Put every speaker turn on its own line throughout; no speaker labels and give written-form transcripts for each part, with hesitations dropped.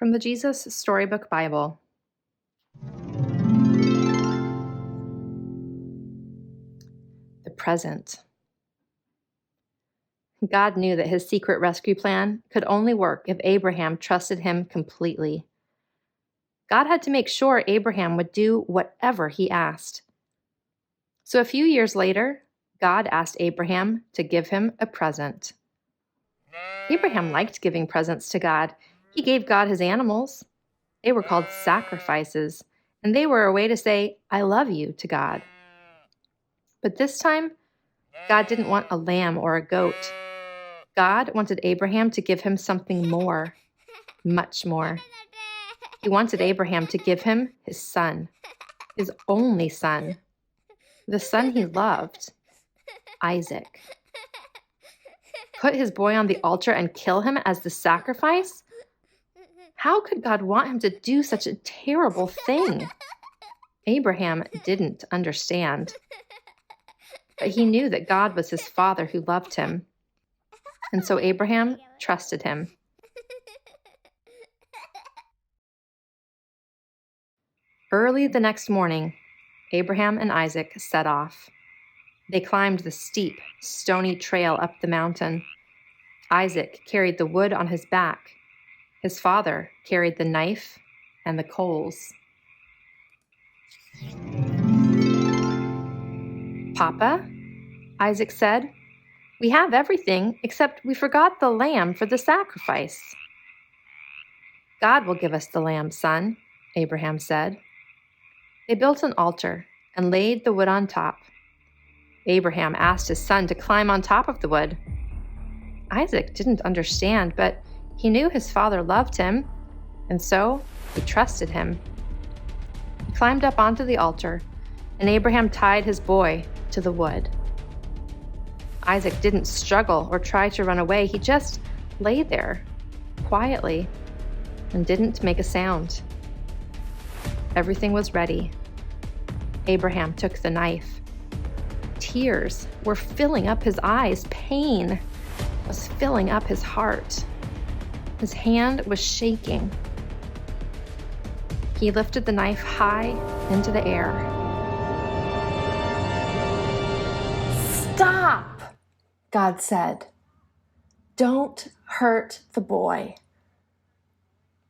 From the Jesus Storybook Bible. The present. God knew that his secret rescue plan could only work if Abraham trusted him completely. God had to make sure Abraham would do whatever he asked. So a few years later, God asked Abraham to give him a present. Abraham liked giving presents to God. He gave God his animals. They were called sacrifices, and they were a way to say, "I love you" to God. But this time, God didn't want a lamb or a goat. God wanted Abraham to give him something more, much more. He wanted Abraham to give him his son, his only son, the son he loved, Isaac. Put his boy on the altar and kill him as the sacrifice? How could God want him to do such a terrible thing? Abraham didn't understand. But he knew that God was his father who loved him. And so Abraham trusted him. Early the next morning, Abraham and Isaac set off. They climbed the steep, stony trail up the mountain. Isaac carried the wood on his back. His father carried the knife and the coals. "Papa," Isaac said, "we have everything except we forgot the lamb for the sacrifice." "God will give us the lamb, son," Abraham said. They built an altar and laid the wood on top. Abraham asked his son to climb on top of the wood. Isaac didn't understand, but he knew his father loved him, and so he trusted him. He climbed up onto the altar, and Abraham tied his boy to the wood. Isaac didn't struggle or try to run away. He just lay there, quietly, and didn't make a sound. Everything was ready. Abraham took the knife. Tears were filling up his eyes. Pain was filling up his heart. His hand was shaking. He lifted the knife high into the air.
"Stop," God said. "Don't hurt the boy.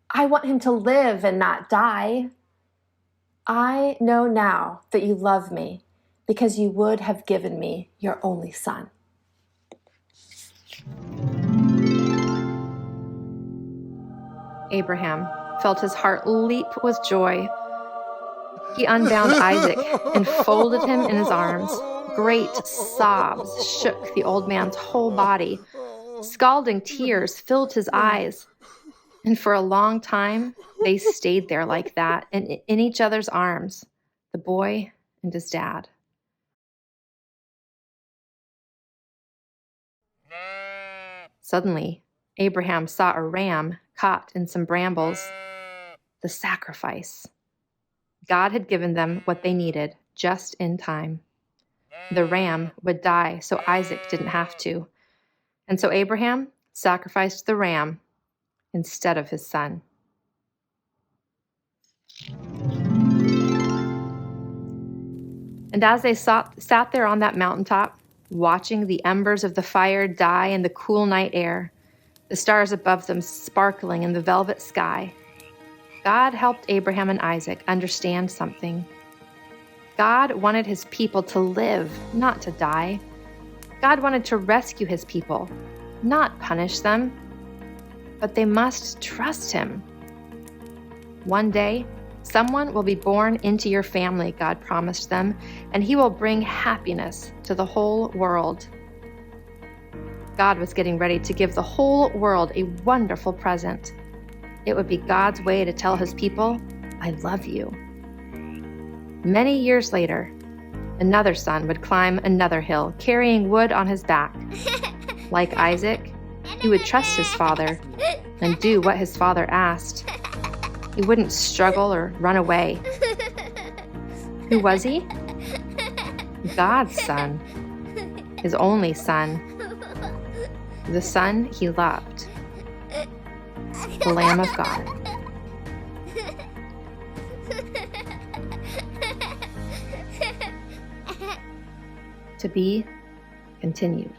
I want him to live and not die. I know now that you love me because you would have given me your only son."
Abraham felt his heart leap with joy. He unbound Isaac and folded him in his arms. Great sobs shook the old man's whole body. Scalding tears filled his eyes. And for a long time, they stayed there like that, in each other's arms, the boy and his dad. Suddenly, Abraham saw a ram caught in some brambles. The sacrifice. God had given them what they needed just in time. The ram would die so Isaac didn't have to. And so Abraham sacrificed the ram instead of his son. And as they sat there on that mountaintop, watching the embers of the fire die in the cool night air, the stars above them sparkling in the velvet sky, God helped Abraham and Isaac understand something. God wanted his people to live, not to die. God wanted to rescue his people, not punish them. But they must trust him. One day, someone will be born into your family, God promised them, and he will bring happiness to the whole world. God was getting ready to give the whole world a wonderful present. It would be God's way to tell his people, "I love you." Many years later, another son would climb another hill, carrying wood on his back. Like Isaac, he would trust his father and do what his father asked. He wouldn't struggle or run away. Who was he? God's son, his only son, the son he loved, the Lamb of God. To be continued.